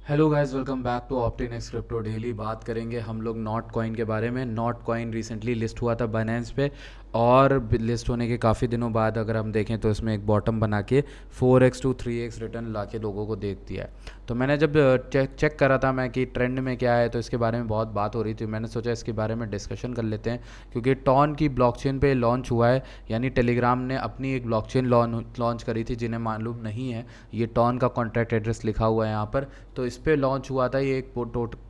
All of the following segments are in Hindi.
Hello guys, welcome back to Optinex crypto daily. बात करेंगे हम लोग नॉट कॉइन के बारे में। नॉट कॉइन रिसेंटली लिस्ट हुआ था बाइनेंस पे, और लिस्ट होने के काफ़ी दिनों बाद अगर हम देखें तो इसमें एक बॉटम बना के 4x to 3x रिटर्न ला के लोगों को देख दिया है। तो मैंने जब चेक करा था मैं कि ट्रेंड में क्या है, तो इसके बारे में बहुत बात हो रही थी। मैंने सोचा इसके बारे में डिस्कशन कर लेते हैं, क्योंकि टॉन की ब्लॉकचेन पे लॉन्च हुआ है, यानी टेलीग्राम ने अपनी एक ब्लॉकचेन लॉन्च करी थी। जिन्हें मालूम नहीं है, ये टॉन का कॉन्ट्रैक्ट एड्रेस लिखा हुआ है यहाँ पर। तो इस पे लॉन्च हुआ था। ये एक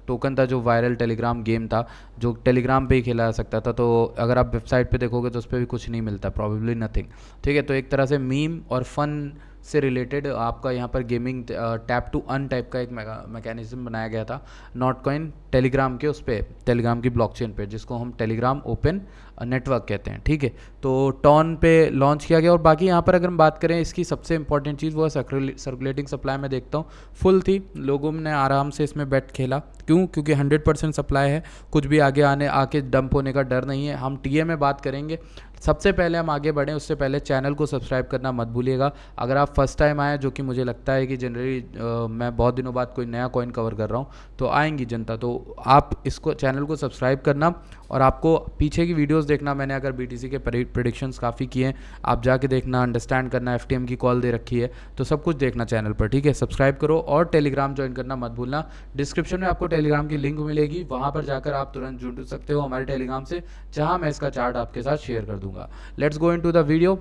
टोकन था जो वायरल टेलीग्राम गेम था, जो टेलीग्राम पे ही खेला जा सकता था। तो अगर आप वेबसाइट पे देखोगे तो उस पर भी कुछ नहीं मिलता, प्रॉबेबली नथिंग। ठीक है, तो एक तरह से मीम और फन से रिलेटेड आपका यहाँ पर gaming tap to earn type का एक मैकेनिज्म बनाया गया था नॉट कॉइन टेलीग्राम के उस पर, टेलीग्राम की ब्लॉकचेन पे, जिसको हम टेलीग्राम ओपन नेटवर्क कहते हैं। ठीक है, तो टॉन पे लॉन्च किया गया। और बाकी यहाँ पर अगर हम बात करें, इसकी सबसे इंपॉर्टेंट चीज़ वो है सर्कुलेटिंग सप्लाई। मैं देखता हूँ फुल थी, लोगों ने आराम से इसमें बेट खेला। क्यों? क्योंकि 100% सप्लाई है, कुछ भी आगे आके डंप होने का डर नहीं है। हम टीए में बात करेंगे। सबसे पहले हम आगे बढ़ें उससे पहले चैनल को सब्सक्राइब करना मत भूलिएगा। अगर आप फर्स्ट टाइम आए, जो कि मुझे लगता है कि जनरली मैं बहुत दिनों बाद कोई नया कॉइन कवर कर रहा हूँ, तो आएंगी जनता, तो आप इसको चैनल को सब्सक्राइब करना। और आपको पीछे की वीडियोस देखना, मैंने अगर बीटीसी के प्रेडिक्शंस काफ़ी किए हैं, आप जाके देखना, अंडरस्टैंड करना। एफटीएम की कॉल दे रखी है, तो सब कुछ देखना चैनल पर। ठीक है, सब्सक्राइब करो और टेलीग्राम ज्वाइन करना मत भूलना। डिस्क्रिप्शन में आपको टेलीग्राम की लिंक मिलेगी, वहाँ पर जाकर आप तुरंत जुड़ सकते हो हमारे टेलीग्राम से, जहाँ मैं इसका चार्ट आपके साथ शेयर कर दूंगा। Let's go into the video.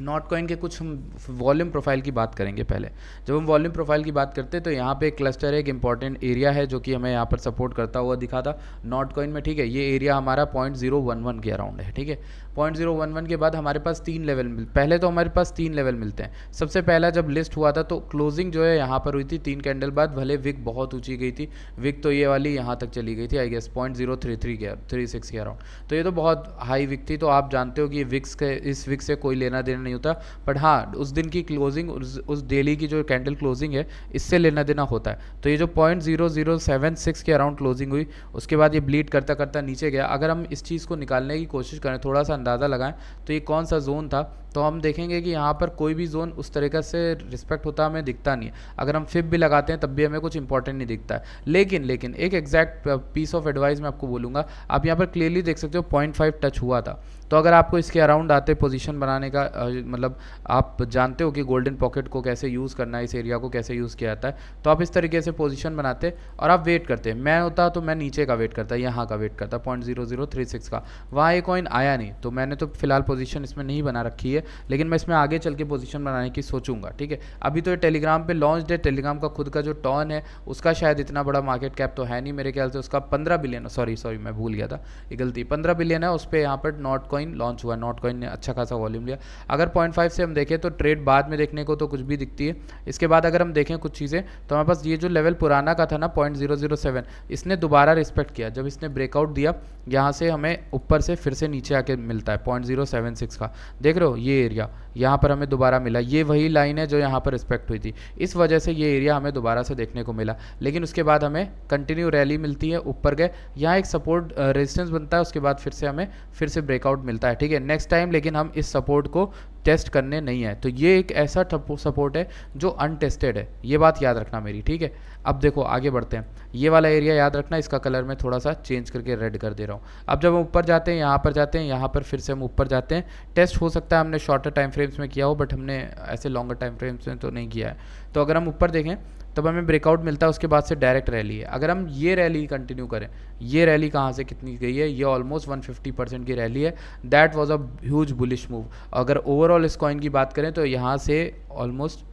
Not coin के कुछ हम वॉल्यूम प्रोफाइल की बात करेंगे पहले। जब हम वॉल्यूम प्रोफाइल की बात करते हैं तो यहाँ पे एक क्लस्टर है, एक इंपॉर्टेंट एरिया है जो कि हमें यहाँ पर सपोर्ट करता हुआ दिखा था नॉट कॉइन में। ठीक है, ये एरिया हमारा 0.011 के अराउंड है। ठीक है, 0.011 के बाद हमारे पास तीन लेवल पहले तो हमारे पास तीन लेवल मिलते हैं। सबसे पहला जब लिस्ट हुआ था तो क्लोजिंग जो है यहाँ पर हुई थी 3 कैंडल बाद। भले विक बहुत ऊंची गई थी, विक तो ये वाली यहाँ तक चली गई थी, आई गेस 0.033 के 36 के अराउंड। तो ये तो बहुत हाई विक थी। तो आप जानते हो कि विक्स के इस विक से कोई लेना देना नहीं होता, बट हाँ, उस दिन की क्लोजिंग, उस डेली की जो कैंडल क्लोजिंग है, इससे लेना देना होता है। तो ये जो 0.0076 के अराउंड क्लोजिंग हुई, उसके बाद ये ब्लीड करता करता नीचे गया। अगर हम इस चीज़ को निकालने की कोशिश करें, थोड़ा सा अंदाज़ा लगाएं, तो ये कौन सा जोन था, तो हम देखेंगे कि यहाँ पर कोई भी जोन उस तरीके से रिस्पेक्ट होता हमें दिखता नहीं है। अगर हम फिब भी लगाते हैं तब भी हमें कुछ इंपॉर्टेंट नहीं दिखता है। लेकिन एक एग्जैक्ट पीस ऑफ एडवाइस मैं आपको बोलूँगा। आप यहाँ पर क्लियरली देख सकते हो 0.5 टच हुआ था। तो अगर आपको इसके अराउंड आते पोजीशन बनाने का मतलब आप जानते हो कि गोल्डन पॉकेट को कैसे यूज़ करना है, इस एरिया को कैसे यूज़ किया जाता है, तो आप इस तरीके से पोजीशन बनाते और आप वेट करते। मैं होता तो मैं नीचे का वेट करता, यहाँ का वेट करता 0.0036 का। वहाँ ये कॉइन आया नहीं, तो मैंने तो फिलहाल पोजीशन इसमें नहीं बना रखी है, लेकिन मैं इसमें आगे चल के पोजीशन बनाने की सोचूंगा। ठीक है, अभी तो ये टेलीग्राम पे लॉन्च है। टेलीग्राम का खुद का जो टॉन है, उसका शायद इतना बड़ा मार्केट कैप तो है नहीं मेरे ख्याल से। उसका 15 बिलियन, सॉरी मैं भूल गया था, ये गलती, 15 बिलियन है। उस पर यहाँ पर नॉट कॉइन लॉन्च हुआ। नॉट कॉइन ने अच्छा खासा वॉल्यूम लिया। अगर 0.5 से हम देखें तो ट्रेड बाद में देखने को तो कुछ भी दिखती है। इसके बाद अगर हम देखें कुछ चीज़ें, तो हमारे पास ये जो लेवल पुराना का था ना 0.007, इसने दोबारा रिस्पेक्ट किया। जब इसने ब्रेकआउट दिया, यहाँ से हमें ऊपर से फिर से नीचे आके मिलता है 0.076 का। देख रहे हो ये एरिया, यहाँ पर हमें दोबारा मिला। ये वही लाइन है जो यहाँ पर रिस्पेक्ट हुई थी, इस वजह से ये एरिया हमें दोबारा से देखने को मिला। लेकिन उसके बाद हमें कंटिन्यू रैली मिलती है, ऊपर गए, यहाँ एक सपोर्ट रेजिस्टेंस बनता है, उसके बाद फिर से हमें फिर से ब्रेकआउट मिलता है। ठीक है, नेक्स्ट टाइम लेकिन हम इस सपोर्ट को टेस्ट करने नहीं है। तो ये एक ऐसा सपोर्ट है जो अनटेस्टेड है, ये बात याद रखना मेरी। ठीक है, अब देखो आगे बढ़ते हैं। ये वाला एरिया याद रखना, इसका कलर मैं थोड़ा सा चेंज करके रेड कर दे रहा हूँ। अब जब हम ऊपर जाते हैं, यहाँ पर जाते हैं, यहाँ पर फिर से हम ऊपर जाते हैं। टेस्ट हो सकता है हमने शॉर्टर टाइम फ्रेम्स में किया हो, बट हमने ऐसे लॉन्गर टाइम फ्रेम्स में तो नहीं किया है। तो अगर हम ऊपर देखें तब हमें ब्रेकआउट मिलता है, उसके बाद से डायरेक्ट रैली है। अगर हम ये रैली कंटिन्यू करें, ये रैली कहाँ से कितनी गई है, ये ऑलमोस्ट 150% की रैली है। That was a huge bullish move. अगर ओवरऑल इस कॉइन की बात करें तो यहाँ से ऑलमोस्ट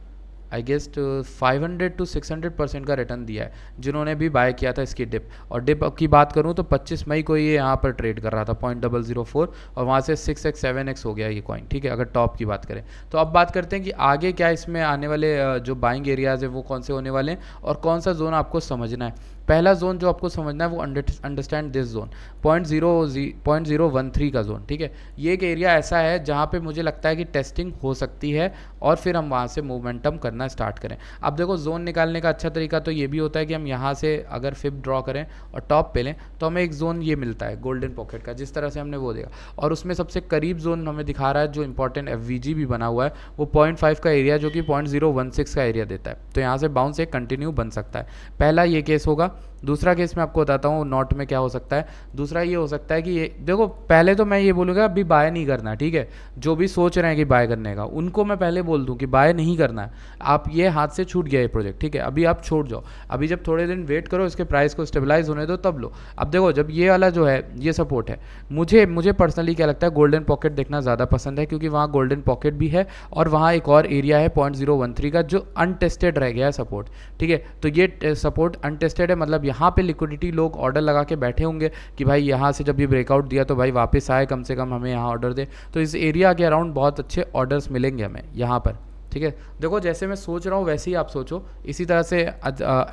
आई गेस 500 to 600% का रिटर्न दिया है जिन्होंने भी बाय किया था इसकी डिप। और डिप की बात करूँ तो 25 मई को ये यहाँ पर ट्रेड कर रहा था 0.004, और वहाँ से 6x 7x हो गया ये कॉइन। ठीक है, अगर टॉप की बात करें तो अब बात करते हैं कि आगे क्या इसमें आने वाले जो बाइंग एरियाज है वो कौन से होने वाले हैं और कौन सा जोन आपको समझना है। पहला जोन जो आपको समझना है वो अंडरस्टैंड दिस जोन 0.013 का जोन। ठीक है, ये एक एरिया ऐसा है जहाँ पे मुझे लगता है कि टेस्टिंग हो सकती है और फिर हम वहाँ से मोमेंटम करना करना स्टार्ट करें। अब देखो जोन निकालने का अच्छा तरीका तो ये भी होता है कि हम यहाँ से अगर फिब ड्रॉ करें और टॉप पे लें तो हमें एक जोन ये मिलता है गोल्डन पॉकेट का, जिस तरह से हमने वो देखा, और उसमें सबसे करीब जोन हमें दिखा रहा है जो इंपॉर्टेंट FVG भी बना हुआ है वो 0.5 का एरिया जो कि 0.016 का एरिया देता है। तो यहाँ से बाउंस एक कंटिन्यू बन सकता है। पहला ये केस होगा। दूसरा केस मैं आपको बताता हूँ नॉट में क्या हो सकता है। दूसरा ये हो सकता है कि ये देखो, पहले तो मैं ये बोलूँगा अभी बाय नहीं करना, ठीक है। जो भी सोच रहे हैं कि बाय करने का उनको मैं पहले बोल दूँ कि बाय नहीं करना है। आप ये हाथ से छूट गया ये प्रोजेक्ट, ठीक है, अभी आप छोड़ जाओ। अभी जब थोड़े दिन वेट करो, इसके प्राइस को स्टेबलाइज होने दो तब लो। अब देखो जब ये वाला जो है ये सपोर्ट है, मुझे पर्सनली क्या लगता है गोल्डन पॉकेट देखना ज़्यादा पसंद है, क्योंकि वहाँ गोल्डन पॉकेट भी है और वहाँ एक और एरिया है 0.013 का जो अनटेस्टेड रह गया है सपोर्ट, ठीक है। तो ये सपोर्ट अनटेस्टेड है, मतलब यहाँ पे लिक्विडिटी लोग ऑर्डर लगा के बैठे होंगे कि भाई यहाँ से जब ये ब्रेकआउट दिया तो भाई वापस आए, कम से कम हमें यहाँ ऑर्डर दे। तो इस एरिया के अराउंड बहुत अच्छे ऑर्डर्स मिलेंगे हमें यहाँ पर, ठीक है। देखो जैसे मैं सोच रहा हूँ वैसे ही आप सोचो, इसी तरह से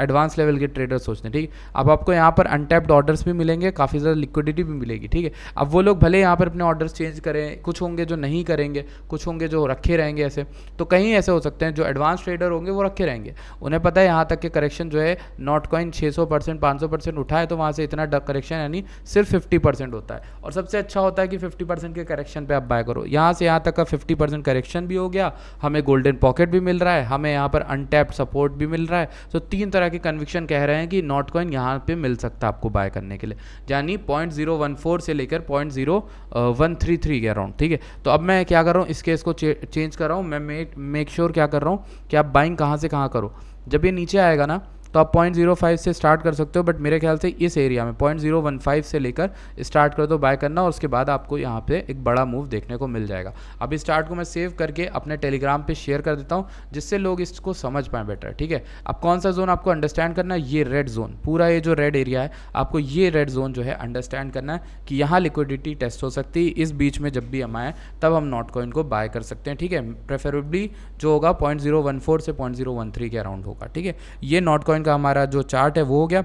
एडवांस लेवल के ट्रेडर सोचते हैं, ठीक है। अब आपको यहाँ पर अनटैप्ड ऑर्डर्स भी मिलेंगे, काफ़ी ज़्यादा लिक्विडिटी भी मिलेगी, ठीक है। अब वो लोग भले यहाँ पर अपने ऑर्डर्स चेंज करें, कुछ होंगे जो नहीं करेंगे, कुछ होंगे जो रखे रहेंगे ऐसे। तो कहीं ऐसे हो सकते हैं जो एडवांस ट्रेडर होंगे वो रखे रहेंगे, उन्हें पता है यहाँ तक के करेक्शन जो है नॉट कॉइन 600% 500% उठा है, तो वहाँ से इतना करेक्शन यानी सिर्फ 50% होता है। और सबसे अच्छा होता है कि 50% के करेक्शन पे आप बाय करो। यहाँ से यहाँ तक का 50% करेक्शन भी हो गया, हमें गोल्डन पॉकेट भी मिल रहा है, हमें यहाँ पर अनटैप्ड सपोर्ट भी मिल रहा है। तो 3 तरह के कन्विक्शन कह रहे हैं कि नॉट कॉइन यहाँ पे मिल सकता है आपको बाय करने के लिए, यानी 0.014 से लेकर 0.0133 के अराउंड, ठीक है। तो अब मैं क्या कर रहा हूँ, इस केस को चेंज कर रहा हूँ, मैं मेक श्योर क्या कर रहा हूँ कि आप बाइंग कहाँ से कहाँ करो। जब ये नीचे आएगा ना तो आप 0.05 से स्टार्ट कर सकते हो, बट मेरे ख्याल से इस एरिया में 0.015 से लेकर स्टार्ट कर दो बाय करना, और उसके बाद आपको यहाँ पे एक बड़ा मूव देखने को मिल जाएगा। अब इस चार्ट को मैं सेव करके अपने टेलीग्राम पे शेयर कर देता हूँ, जिससे लोग इसको समझ पाएँ बेटर, ठीक है। अब कौन सा जोन आपको अंडरस्टैंड करना है, ये रेड जोन, पूरा ये जो रेड एरिया है आपको ये रेड जोन जो है अंडरस्टैंड करना है कि यहाँ लिक्विडिटी टेस्ट हो सकती है। इस बीच में जब भी हम आए तब हम नॉट कॉइन को बाय कर सकते हैं, ठीक है। प्रेफरेबली जो होगा 0.014 से 0.013 के अराउंड होगा, ठीक है। ये नॉट कॉइन का हमारा जो चार्ट है वो हो गया।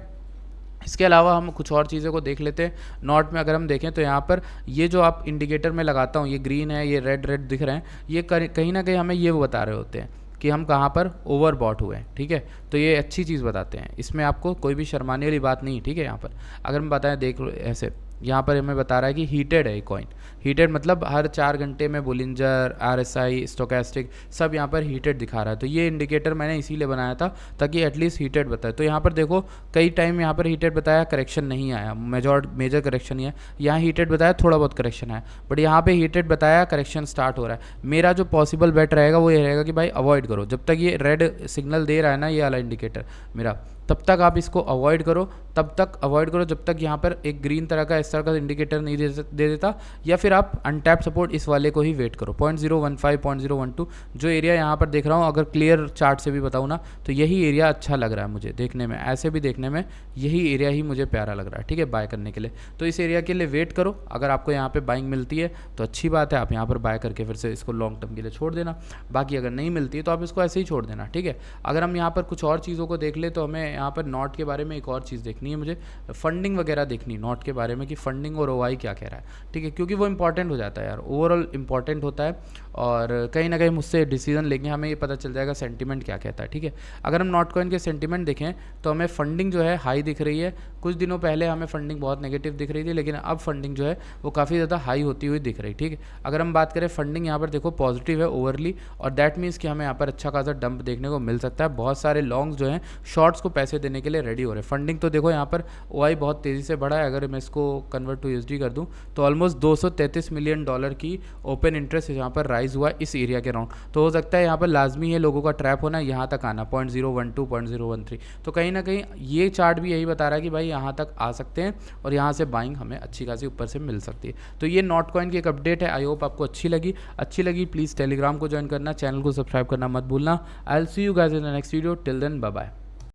इसके अलावा हम कुछ और चीज़ों को देख लेते हैं। नॉट में अगर हम देखें तो यहाँ पर ये जो आप इंडिकेटर में लगाता हूँ, ये ग्रीन है, ये रेड रेड दिख रहे हैं, ये कहीं ना कहीं हमें ये बता रहे होते हैं कि हम कहाँ पर ओवरबॉट हुए हैं, ठीक है। तो ये अच्छी चीज़ बताते हैं, इसमें आपको कोई भी शर्माने वाली बात नहीं, ठीक है। यहाँ पर अगर हम बताएं, देख लो ऐसे, यहाँ पर हमें बता रहा है कि हीटेड है ये कॉइन। हीटेड मतलब हर 4 घंटे में बोलिंजर, RSI, स्टोकेस्टिक सब यहाँ पर हीटेड दिखा रहा है। तो ये इंडिकेटर मैंने इसीलिए बनाया था ताकि एटलीस्ट हीटेड बताए। तो यहाँ पर देखो कई टाइम यहाँ पर हीटेड बताया, करेक्शन नहीं आया, मेजर करेक्शन नहीं है। यहाँ हीटेड बताया, थोड़ा बहुत करेक्शन है, बट यहाँ पे हीटेड बताया, करेक्शन स्टार्ट हो रहा है। मेरा जो पॉसिबल बेट रहेगा वो ये रहेगा कि भाई अवॉइड करो, जब तक ये रेड सिग्नल दे रहा है ना ये वाला इंडिकेटर मेरा, तब तक आप इसको अवॉइड करो, तब तक अवॉइड करो जब तक यहाँ पर एक ग्रीन तरह का इस तरह का इंडिकेटर नहीं दे देता, या फिर आप अनटैप सपोर्ट इस वाले को ही वेट करो 0.015 0.012 जो एरिया यहाँ पर देख रहा हूँ। अगर क्लियर चार्ट से भी बताऊँ ना तो यही एरिया अच्छा लग रहा है मुझे देखने में, ऐसे भी देखने में यही एरिया ही मुझे प्यारा लग रहा है, ठीक है, बाय करने के लिए। तो इस एरिया के लिए वेट करो, अगर आपको यहाँ पर बाइंग मिलती है तो अच्छी बात है, आप यहाँ पर बाय करके फिर से इसको लॉन्ग टर्म के लिए छोड़ देना। बाकी अगर नहीं मिलती है तो आप इसको ऐसे ही छोड़ देना, ठीक है। अगर हम यहाँ पर कुछ और चीज़ों को देख ले तो हमें यहाँ पर नॉट के बारे में एक और चीज़ देखनी है, मुझे फंडिंग वगैरह देखनी है नॉट के बारे में कि फंडिंग और OI क्या कह रहा है, ठीक है, क्योंकि वो इंपॉर्टेंट हो जाता है यार, ओवरऑल इंपॉर्टेंट होता है। और कहीं ना कहीं मुझसे डिसीजन लेंगे, हमें ये पता चल जाएगा सेंटीमेंट क्या कहता है, ठीक है। अगर हम नॉट कॉइन के सेंटीमेंट देखें तो हमें फंडिंग जो है हाई दिख रही है। कुछ दिनों पहले हमें फंडिंग बहुत नेगेटिव दिख रही थी, लेकिन अब फंडिंग जो है वो काफ़ी ज़्यादा हाई होती हुई दिख रही, ठीक है। अगर हम बात करें फंडिंग यहाँ पर देखो पॉजिटिव है ओवरली, और दैट मीन्स कि हमें यहाँ पर अच्छा खासा डंप देखने को मिल सकता है। बहुत सारे लॉन्ग्स जो हैं शॉर्ट्स को पैसे देने के लिए रेडी हो रहे हैं। फंडिंग तो देखो यहाँ पर OI बहुत तेज़ी से बढ़ा है, अगर मैं इसको कन्वर्ट टू USD कर दूँ तो ऑलमोस्ट $233 मिलियन की ओपन इंटरेस्ट यहाँ पर राइज हुआ इस एरिया के राउंड। तो हो सकता है यहाँ पर लाजमी है लोगों का ट्रैप होना, यहाँ तक आना 0.012 0.013। तो कहीं ना कहीं ये चार्ट भी यही बता रहा है कि भाई यहाँ तक आ सकते हैं और यहाँ से बाइंग हमें अच्छी खासी ऊपर से मिल सकती है। तो ये नॉट कॉइन की एक अपडेट है, आई होप आपको अच्छी लगी प्लीज़ टेलीग्राम को ज्वाइन करना, चैनल को सब्सक्राइब करना मत भूलना। I will see you guys in the next video, till then bye bye.